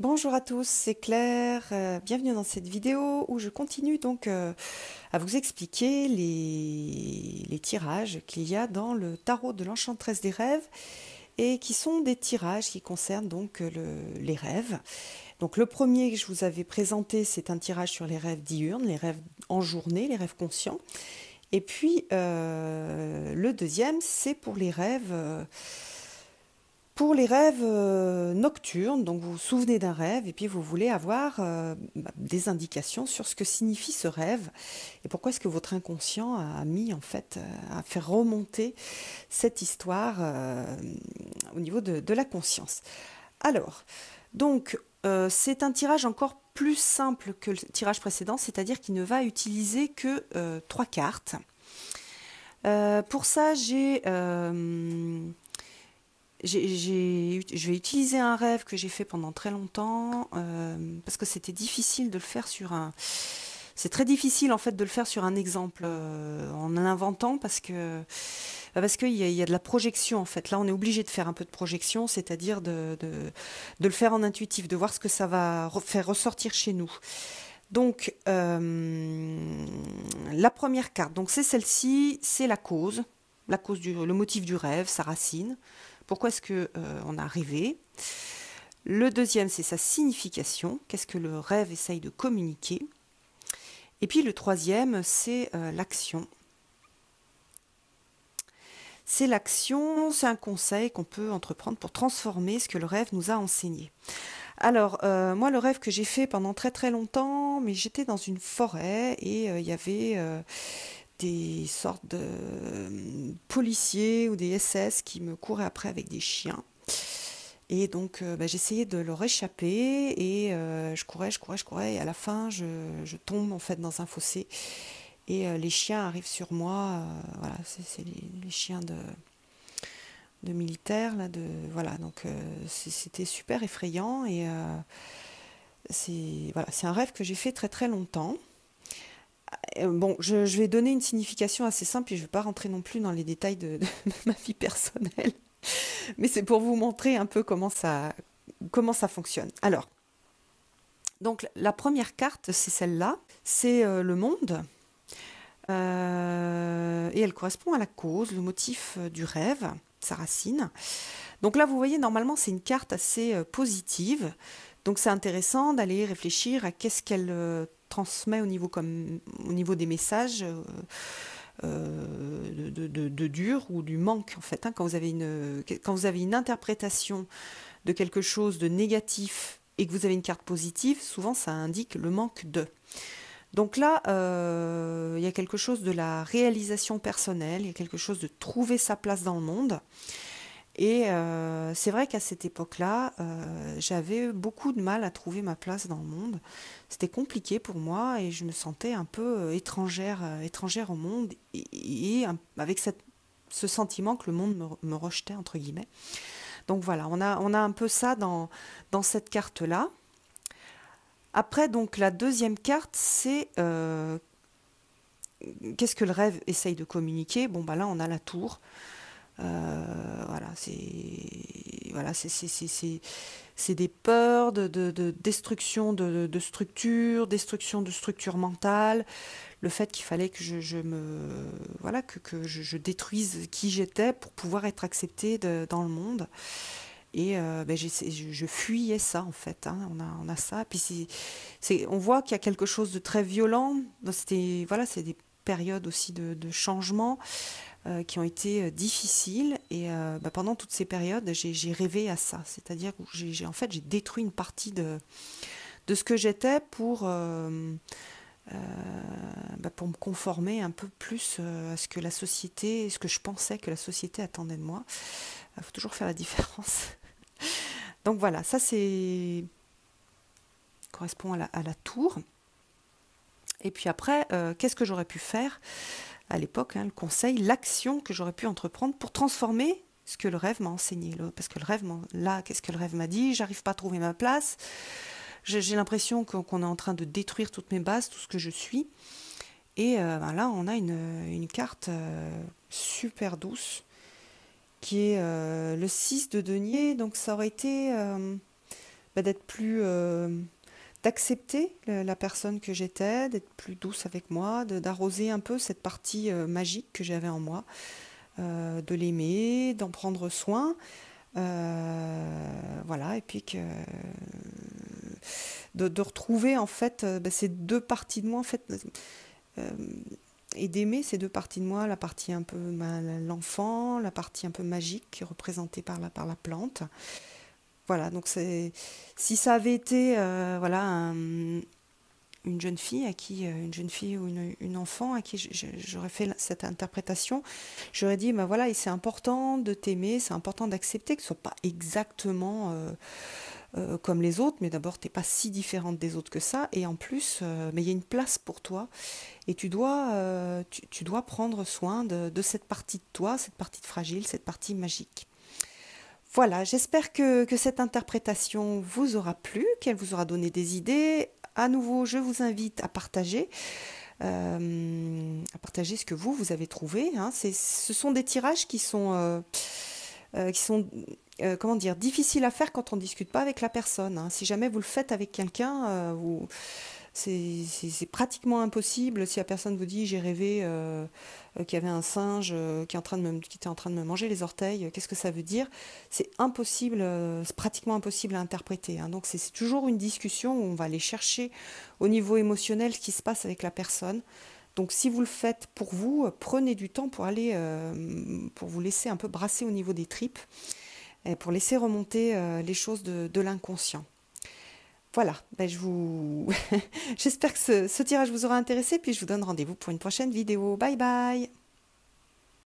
Bonjour à tous, c'est Claire. Bienvenue dans cette vidéo où je continue donc à vous expliquer les tirages qu'il y a dans le tarot de l'Enchanteresse des rêves et qui sont des tirages qui concernent donc les rêves. Donc le premier que je vous avais présenté, c'est un tirage sur les rêves diurnes, les rêves en journée, les rêves conscients. Et puis le deuxième, c'est pour les rêves nocturnes. Donc vous vous souvenez d'un rêve et puis vous voulez avoir des indications sur ce que signifie ce rêve et pourquoi est-ce que votre inconscient a mis en fait, a fait remonter cette histoire au niveau de la conscience. Alors, donc c'est un tirage encore plus simple que le tirage précédent, c'est-à-dire qu'il ne va utiliser que 3 cartes. Pour ça, je vais utiliser un rêve que j'ai fait pendant très longtemps parce que c'était difficile de le faire sur un. C'est très difficile en fait de le faire sur un exemple en l'inventant parce qu'il y a de la projection en fait. Là, on est obligé de faire un peu de projection, c'est-à-dire de le faire en intuitif, de voir ce que ça va faire ressortir chez nous. Donc, la première carte, donc c'est celle-ci, c'est le motif du rêve, sa racine. Pourquoi est-ce que on a rêvé? Le deuxième, c'est sa signification. Qu'est-ce que le rêve essaye de communiquer? Et puis le troisième, c'est l'action. C'est l'action, c'est un conseil qu'on peut entreprendre pour transformer ce que le rêve nous a enseigné. Alors, moi, le rêve que j'ai fait pendant très très longtemps, mais j'étais dans une forêt et il y avait des sortes de policiers ou des SS qui me couraient après avec des chiens. Et donc, j'essayais de leur échapper et je courais. Et à la fin, je tombe en fait dans un fossé. Et les chiens arrivent sur moi. Voilà, c'est les chiens de militaires. Là, voilà, donc c'était super effrayant. Et c'est un rêve que j'ai fait très très longtemps. Bon, je vais donner une signification assez simple et je ne vais pas rentrer non plus dans les détails de ma vie personnelle. Mais c'est pour vous montrer un peu comment ça fonctionne. Alors, donc la première carte, c'est celle-là, c'est le monde, et elle correspond à la cause, le motif du rêve, sa racine. Donc là, vous voyez, normalement, c'est une carte assez positive. Donc c'est intéressant d'aller réfléchir à qu'est-ce qu'elle transmet au niveau des messages de dur ou du manque, en fait. Hein, quand vous avez une interprétation de quelque chose de négatif et que vous avez une carte positive, souvent ça indique le manque de. Donc là, il y a quelque chose de la réalisation personnelle, il y a quelque chose de trouver sa place dans le monde. Et c'est vrai qu'à cette époque-là, j'avais beaucoup de mal à trouver ma place dans le monde. C'était compliqué pour moi et je me sentais un peu étrangère au monde et avec ce sentiment que le monde me rejetait, entre guillemets. Donc voilà, on a un peu ça dans cette carte-là. Après, donc la deuxième carte, c'est qu'est-ce que le rêve essaye de communiquer? Bon, bah là, on a la tour. C'est des peurs de destruction de structures, destruction de structures mentales, le fait qu'il fallait que je détruise qui j'étais pour pouvoir être acceptée dans le monde. Et je fuyais ça en fait. Hein. On a ça. Puis on voit qu'il y a quelque chose de très violent. C'est des périodes aussi de changement qui ont été difficiles. Et pendant toutes ces périodes, j'ai rêvé à ça. C'est-à-dire que en fait, j'ai détruit une partie de ce que j'étais pour me conformer un peu plus à ce que la société, ce que je pensais que la société attendait de moi. Il faut toujours faire la différence. Donc voilà, ça correspond à la tour. Et puis après, qu'est-ce que j'aurais pu faire à l'époque, hein, le conseil, l'action que j'aurais pu entreprendre pour transformer ce que le rêve m'a enseigné. Parce que qu'est-ce que le rêve m'a dit? J'arrive pas à trouver ma place. J'ai l'impression qu'on est en train de détruire toutes mes bases, tout ce que je suis. Et là, on a une carte super douce qui est le 6 de denier. Donc ça aurait été d'être plus, d'accepter la personne que j'étais, d'être plus douce avec moi, d'arroser un peu cette partie magique que j'avais en moi, de l'aimer, d'en prendre soin. Voilà, et puis de retrouver en fait ces deux parties de moi en fait, euh, et d'aimer ces deux parties de moi, la partie un peu l'enfant, la partie un peu magique représentée par la plante. Voilà, donc c'est si ça avait été voilà une jeune fille à qui une jeune fille ou une enfant à qui j'aurais fait cette interprétation, j'aurais dit ben voilà, et c'est important de t'aimer, c'est important d'accepter que ce soit pas exactement comme les autres, mais d'abord t'es pas si différente des autres que ça, et en plus mais il y a une place pour toi et tu dois prendre soin de cette partie de toi, cette partie de fragile, cette partie magique. Voilà, j'espère que cette interprétation vous aura plu, qu'elle vous aura donné des idées. À nouveau, je vous invite à partager ce que vous avez trouvé. Hein. Ce sont des tirages qui sont comment dire, difficiles à faire quand on ne discute pas avec la personne. Hein. Si jamais vous le faites avec quelqu'un, c'est pratiquement impossible. Si la personne vous dit j'ai rêvé qu'il y avait un singe qui était en train de me manger les orteils, qu'est-ce que ça veut dire? C'est impossible, c'est pratiquement impossible à interpréter. Hein. Donc c'est toujours une discussion où on va aller chercher au niveau émotionnel ce qui se passe avec la personne. Donc si vous le faites pour vous, prenez du temps pour aller, pour vous laisser un peu brasser au niveau des tripes et pour laisser remonter les choses de l'inconscient. Voilà, ben j'espère que ce tirage vous aura intéressé, puis je vous donne rendez-vous pour une prochaine vidéo. Bye bye!